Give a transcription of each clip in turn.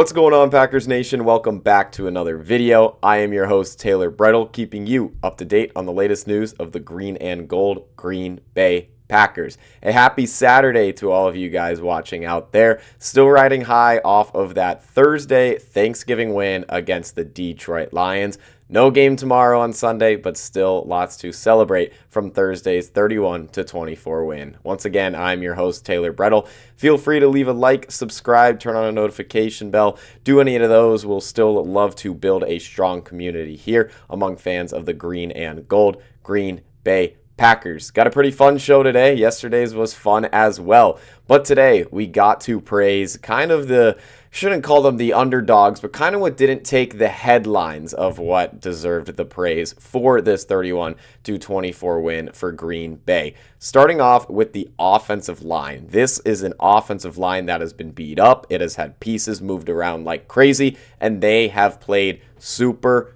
What's going on, Packers Nation? Welcome back to another video. I am your host, Taylor Bretl, keeping you up to date on the latest news of the green and gold Green Bay Packers. A happy Saturday to all of you guys watching out there. Still riding high off of that Thursday Thanksgiving win against the Detroit Lions. No game tomorrow on Sunday, but still lots to celebrate from Thursday's 31-24 win. Once again, I'm your host, Taylor Bretl. Feel free to leave a like, subscribe, turn on a notification bell. Do any of those. We'll still love to build a strong community here among fans of the green and gold Green Bay Packers. Got a pretty fun show today. Yesterday's was fun as well. But today we got to praise kind of shouldn't call them the underdogs, but kind of what didn't take the headlines of what deserved the praise for this 31-24 win for Green Bay. Starting off with the offensive line. This is an offensive line that has been beat up. It has had pieces moved around like crazy, and they have played super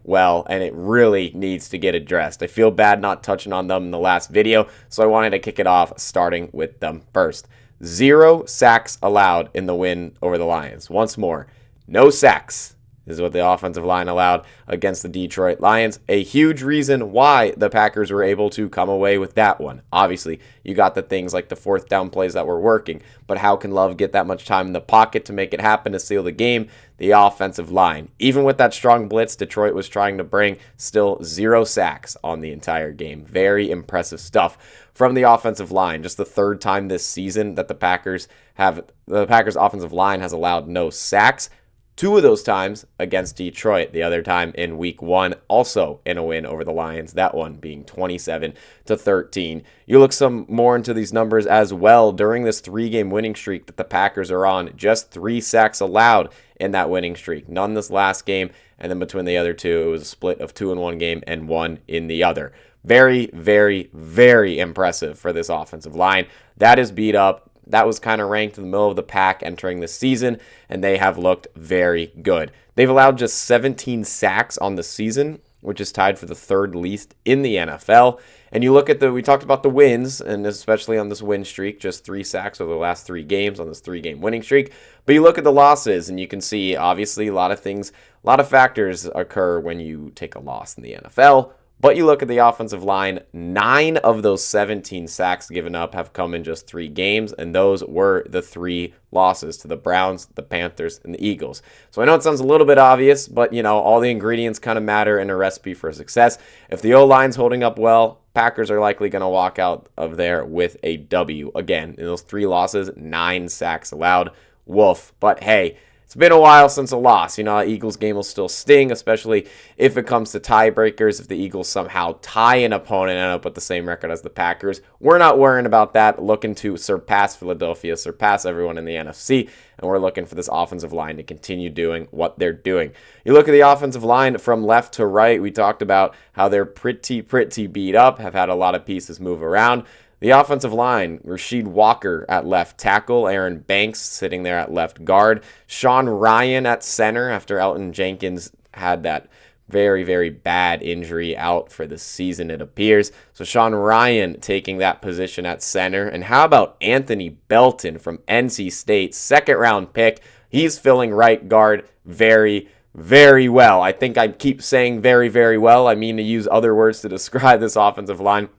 well, and it really needs to get addressed. I feel bad not touching on them in the last video, so I wanted to kick it off starting with them first. 0 sacks allowed in the win over the Lions. Once more, no sacks is what the offensive line allowed against the Detroit Lions. A huge reason why the Packers were able to come away with that one. Obviously, you got the things like the fourth down plays that were working, but how can Love get that much time in the pocket to make it happen to seal the game? The offensive line. Even with that strong blitz Detroit was trying to bring, still 0 sacks on the entire game. Very impressive stuff from the offensive line. Just the third time this season that the Packers offensive line has allowed no sacks. 2 of those times against Detroit. The other time in week 1, also in a win over the Lions. That one being 27-13. You look some more into these numbers as well. During this 3-game winning streak that the Packers are on, just 3 sacks allowed in that winning streak. None this last game, and then between the other 2, it was a split of 2 in one game and 1 in the other. Very impressive for this offensive line. That is beat up. That was kind of ranked in the middle of the pack entering this season, and they have looked very good. They've allowed just 17 sacks on the season, which is tied for the 3rd least in the NFL. And you look at we talked about the wins, and especially on this win streak, just 3 sacks over the last 3 games on this 3-game winning streak. But you look at the losses, and you can see, obviously, a lot of factors occur when you take a loss in the NFL. But you look at the offensive line, 9 of those 17 sacks given up have come in just 3 games, and those were the 3 losses to the Browns, the Panthers, and the Eagles. So I know it sounds a little bit obvious, but, all the ingredients kind of matter in a recipe for success. If the O-line's holding up well, Packers are likely going to walk out of there with a W. Again, in those 3 losses, 9 sacks allowed. Woof. But hey, it's been a while since a loss. Eagles game will still sting, especially if it comes to tiebreakers. If the Eagles somehow tie an opponent and end up with the same record as the Packers, we're not worrying about that. Looking to surpass Philadelphia, surpass everyone in the NFC, and we're looking for this offensive line to continue doing what they're doing. You look at the offensive line from left to right. We talked about how they're pretty beat up, have had a lot of pieces move around. The offensive line, Rasheed Walker at left tackle, Aaron Banks sitting there at left guard, Sean Ryan at center after Elton Jenkins had that very bad injury out for the season, it appears. So Sean Ryan taking that position at center. And how about Anthony Belton from NC State, 2nd-round pick? He's filling right guard very well. I think I keep saying very well. I mean to use other words to describe this offensive line,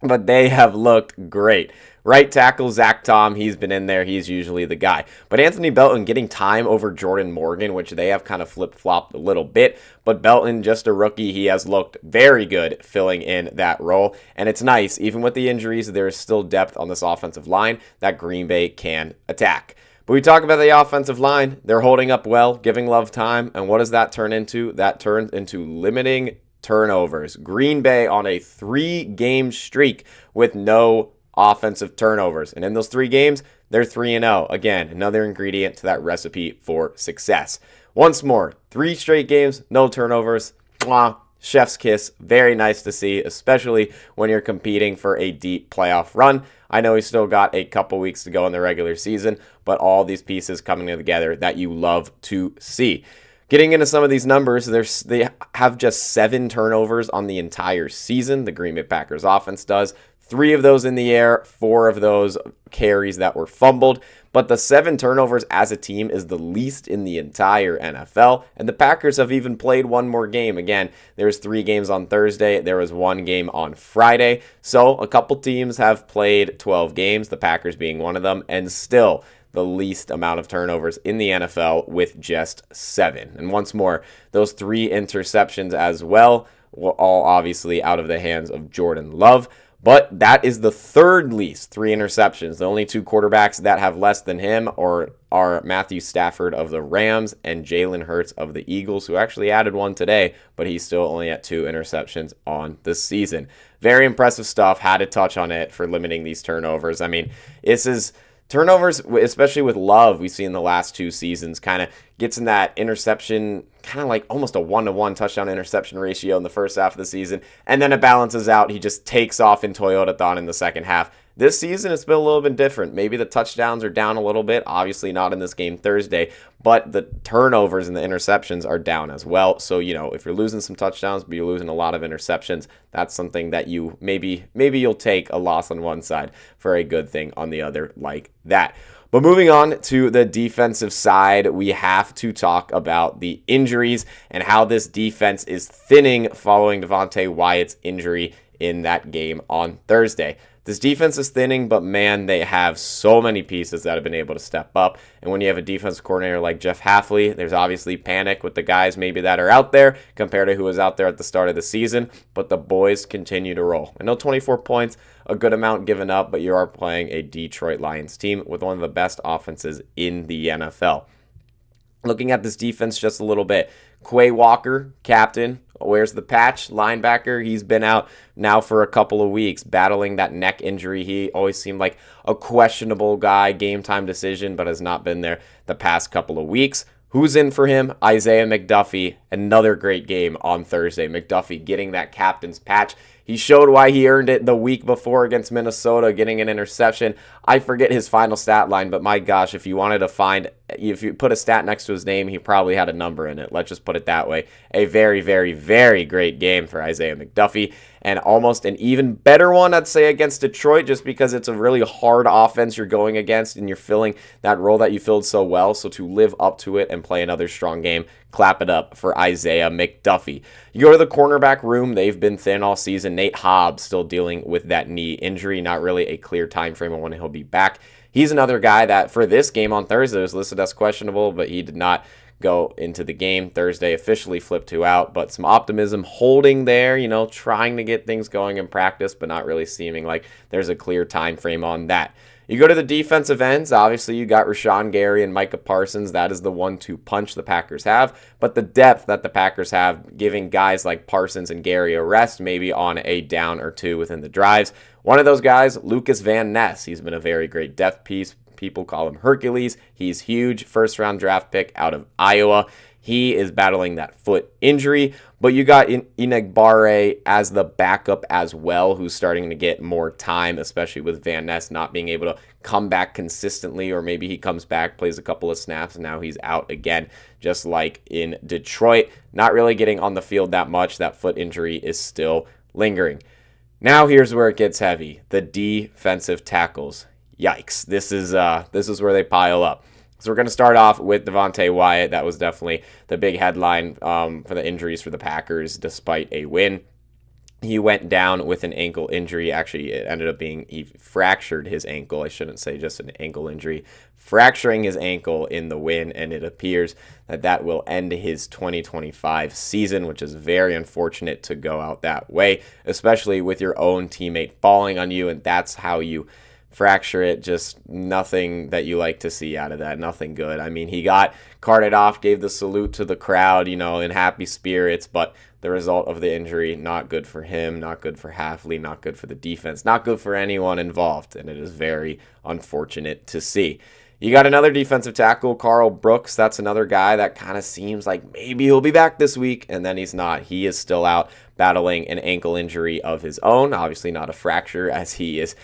but they have looked great. Right tackle, Zach Tom, he's been in there. He's usually the guy. But Anthony Belton getting time over Jordan Morgan, which they have kind of flip-flopped a little bit. But Belton, just a rookie, he has looked very good filling in that role. And it's nice, even with the injuries, there is still depth on this offensive line that Green Bay can attack. But we talk about the offensive line. They're holding up well, giving Love time. And what does that turn into? That turns into limiting turnovers. Green Bay on a 3-game streak with no offensive turnovers. And in those 3 games, they're 3-0. Again, another ingredient to that recipe for success. Once more, 3 straight games, no turnovers. Mwah. Chef's kiss. Very nice to see, especially when you're competing for a deep playoff run. I know we still got a couple weeks to go in the regular season, but all these pieces coming together that you love to see. Getting into some of these numbers, they have just 7 turnovers on the entire season. The Green Bay Packers offense does 3 of those in the air, 4 of those carries that were fumbled. But the 7 turnovers as a team is the least in the entire NFL. And the Packers have even played one more game. Again, there's 3 games on Thursday. There was 1 game on Friday. So a couple teams have played 12 games, the Packers being one of them, and still the least amount of turnovers in the NFL with just 7. And once more, those 3 interceptions as well were all obviously out of the hands of Jordan Love. But that is the 3rd least 3 interceptions. The only 2 quarterbacks that have less than him are Matthew Stafford of the Rams and Jalen Hurts of the Eagles, who actually added 1 today, but he's still only at 2 interceptions on the season. Very impressive stuff. Had to touch on it for limiting these turnovers. I mean, this is turnovers, especially with Love, we see in the last 2 seasons, kind of gets in that interception, kind of like almost a 1-to-1 touchdown interception ratio in the first half of the season, and then it balances out. He just takes off in Toyota-thon in the second half. This season, it's been a little bit different. Maybe the touchdowns are down a little bit, obviously not in this game Thursday, but the turnovers and the interceptions are down as well. So, if you're losing some touchdowns, but you're losing a lot of interceptions, that's something that you maybe you'll take a loss on one side for a good thing on the other like that. But moving on to the defensive side, we have to talk about the injuries and how this defense is thinning following Devontae Wyatt's injury in that game on Thursday. This defense is thinning, but man, they have so many pieces that have been able to step up. And when you have a defensive coordinator like Jeff Hafley, there's obviously panic with the guys maybe that are out there compared to who was out there at the start of the season. But the boys continue to roll. I know 24 points, a good amount given up, but you are playing a Detroit Lions team with one of the best offenses in the NFL. Looking at this defense just a little bit, Quay Walker, captain, wears the patch, linebacker. He's been out now for a couple of weeks battling that neck injury. He always seemed like a questionable guy, game time decision, but has not been there the past couple of weeks. Who's in for him? Isaiah McDuffie. Another great game on Thursday. McDuffie getting that captain's patch. He showed why he earned it the week before against Minnesota, getting an interception. I forget his final stat line, but my gosh, if you put a stat next to his name, he probably had a number in it. Let's just put it that way. A very, very, very great game for Isaiah McDuffie. And almost an even better one, I'd say, against Detroit, just because it's a really hard offense you're going against and you're filling that role that you filled so well. So to live up to it and play another strong game, clap it up for Isaiah McDuffie. You go to the cornerback room, they've been thin all season. Nate Hobbs still dealing with that knee injury, not really a clear time frame on when he'll be back. He's another guy that for this game on Thursday was listed as questionable, but he did not go into the game. Thursday officially flipped 2 out, but some optimism holding there, trying to get things going in practice, but not really seeming like there's a clear time frame on that. You go to the defensive ends, obviously you got Rashawn Gary and Micah Parsons. That is the 1-2 punch the Packers have, but the depth that the Packers have, giving guys like Parsons and Gary a rest maybe on a down or 2 within the drives. One of those guys, Lucas Van Ness, he's been a very great depth piece. People call him Hercules. He's huge, first-round draft pick out of Iowa. He is battling that foot injury, but you got Enagbare as the backup as well, who's starting to get more time, especially with Van Ness not being able to come back consistently, or maybe he comes back, plays a couple of snaps, and now he's out again, just like in Detroit. Not really getting on the field that much. That foot injury is still lingering. Now here's where it gets heavy. The defensive tackles. Yikes. This is where they pile up. So we're going to start off with Devontae Wyatt. That was definitely the big headline for the injuries for the Packers despite a win. He went down with an ankle injury. Actually, it ended up being he fractured his ankle. I shouldn't say just an ankle injury. Fracturing his ankle in the win, and it appears that will end his 2025 season, which is very unfortunate to go out that way, especially with your own teammate falling on you, and that's how you fracture it. Just nothing that you like to see out of that. Nothing good. I mean, he got carted off, gave the salute to the crowd, in happy spirits, but the result of the injury, not good for him, not good for Hafley, not good for the defense, not good for anyone involved, and it is very unfortunate to see. You got another defensive tackle, Carl Brooks. That's another guy that kind of seems like maybe he'll be back this week, and then he's not. He is still out battling an ankle injury of his own. Obviously not a fracture, as he is,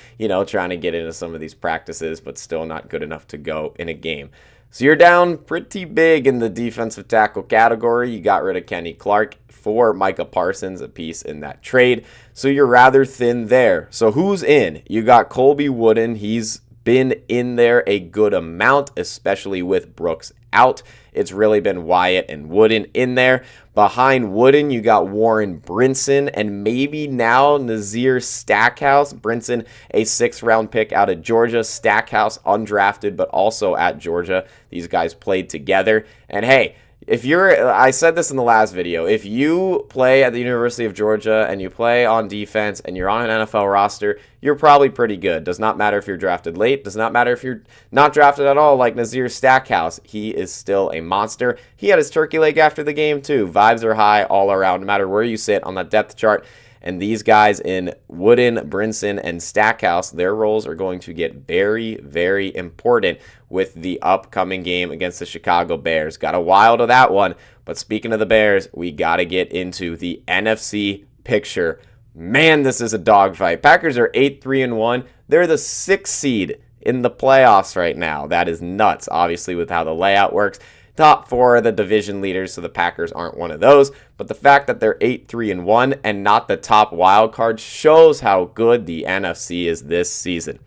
trying to get into some of these practices, but still not good enough to go in a game. So you're down pretty big in the defensive tackle category. You got rid of Kenny Clark for Micah Parsons, a piece in that trade. So you're rather thin there. So who's in? You got Colby Wooden. He's been in there a good amount, especially with Brooks out. It's really been Wyatt and Wooden in there. Behind Wooden, you got Warren Brinson and maybe now Nazir Stackhouse. Brinson, a 6th-round pick out of Georgia. Stackhouse, undrafted, but also at Georgia. These guys played together. And hey, I said this in the last video, if you play at the University of Georgia and you play on defense and you're on an NFL roster, you're probably pretty good. Does not matter if you're drafted late. Does not matter if you're not drafted at all like Nazir Stackhouse. He is still a monster. He had his turkey leg after the game too. Vibes are high all around, no matter where you sit on that depth chart. And these guys in Wooden, Brinson, and Stackhouse, their roles are going to get very, very important with the upcoming game against the Chicago Bears. Got a while to that one. But speaking of the Bears, we got to get into the NFC picture. Man, this is a dogfight. Packers are 8-3-1. They're the 6th seed in the playoffs right now. That is nuts, obviously, with how the layout works. Top 4 are the division leaders, so the Packers aren't one of those. But the fact that they're 8-3-1 and not the top wild card shows how good the NFC is this season.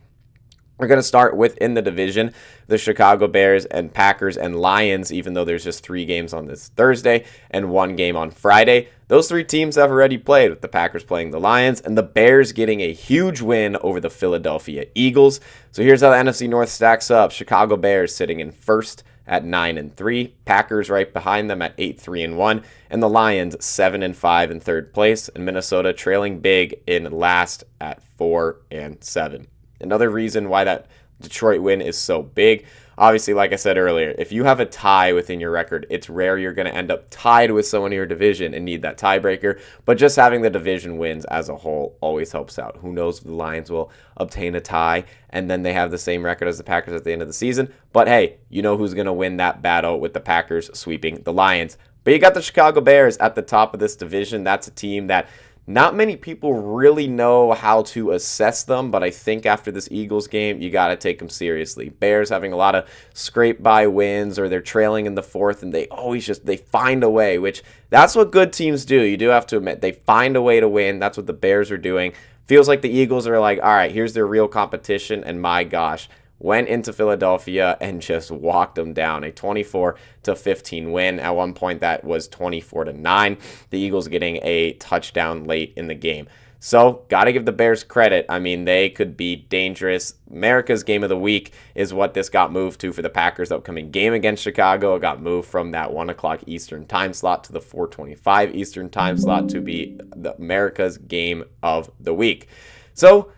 We're going to start within the division, the Chicago Bears and Packers and Lions, even though there's just 3 games on this Thursday and 1 game on Friday. Those 3 teams have already played, with the Packers playing the Lions and the Bears getting a huge win over the Philadelphia Eagles. So here's how the NFC North stacks up. Chicago Bears sitting in first at 9-3, Packers right behind them at 8-3-1, and the Lions 7-5 in third place, and Minnesota trailing big in last at 4-7. Another reason why that Detroit win is so big, obviously, like I said earlier, if you have a tie within your record, it's rare you're going to end up tied with someone in your division and need that tiebreaker, but just having the division wins as a whole always helps out. Who knows if the Lions will obtain a tie, and then they have the same record as the Packers at the end of the season, but hey, you know who's going to win that battle with the Packers sweeping the Lions. But you got the Chicago Bears at the top of this division. That's a team that not many people really know how to assess them, but I think after this Eagles game, you got to take them seriously. Bears having a lot of scrape-by wins, or they're trailing in the fourth, and they find a way, which that's what good teams do. You do have to admit, they find a way to win. That's what the Bears are doing. Feels like the Eagles are like, all right, here's their real competition, and my gosh, went into Philadelphia and just walked them down. A 24-15 win. At one point, that was 24-9. The Eagles getting a touchdown late in the game. So, got to give the Bears credit. I mean, they could be dangerous. America's Game of the Week is what this got moved to for the Packers' upcoming game against Chicago. It got moved from that 1 o'clock Eastern time slot to the 4:25 Eastern time slot to be the America's Game of the Week. So,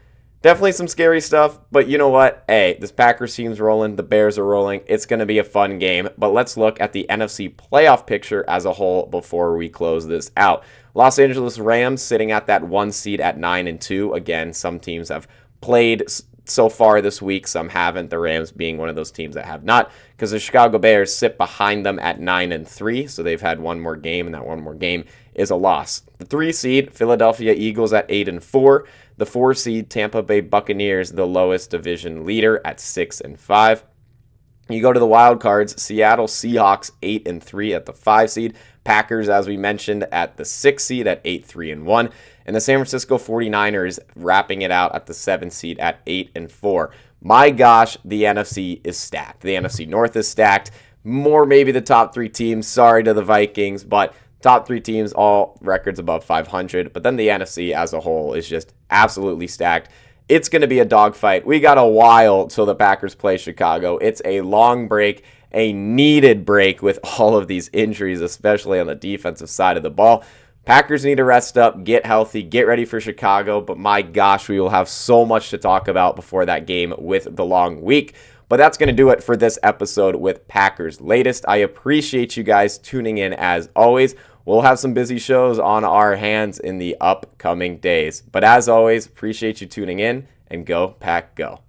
definitely some scary stuff, but you know what? Hey, this Packers team's rolling, the Bears are rolling. It's going to be a fun game, but let's look at the NFC playoff picture as a whole before we close this out. Los Angeles Rams sitting at that 1 seed at 9-2. Again, some teams have played so far this week, some haven't. The Rams being one of those teams that have not, because the Chicago Bears sit behind them at 9-3, so they've had one more game, and that one more game is a loss. The 3 seed, Philadelphia Eagles at 8-4. The 4 seed, Tampa Bay Buccaneers, the lowest division leader at 6-5. You go to the wild cards, Seattle Seahawks 8-3 at the 5 seed. Packers, as we mentioned, at the 6 seed at 8-3-1. And the San Francisco 49ers wrapping it out at the 7 seed at 8-4. My gosh, the NFC is stacked. The NFC North is stacked. More maybe the top 3 teams. Sorry to the Vikings, but top 3 teams, all records above 500. But then the NFC as a whole is just absolutely stacked. It's going to be a dogfight. We got a while till the Packers play Chicago. It's a long break, a needed break with all of these injuries, especially on the defensive side of the ball. Packers need to rest up, get healthy, get ready for Chicago. But my gosh, we will have so much to talk about before that game with the long week. But that's going to do it for this episode with Packers Latest. I appreciate you guys tuning in as always. We'll have some busy shows on our hands in the upcoming days. But as always, appreciate you tuning in, and go Pack Go.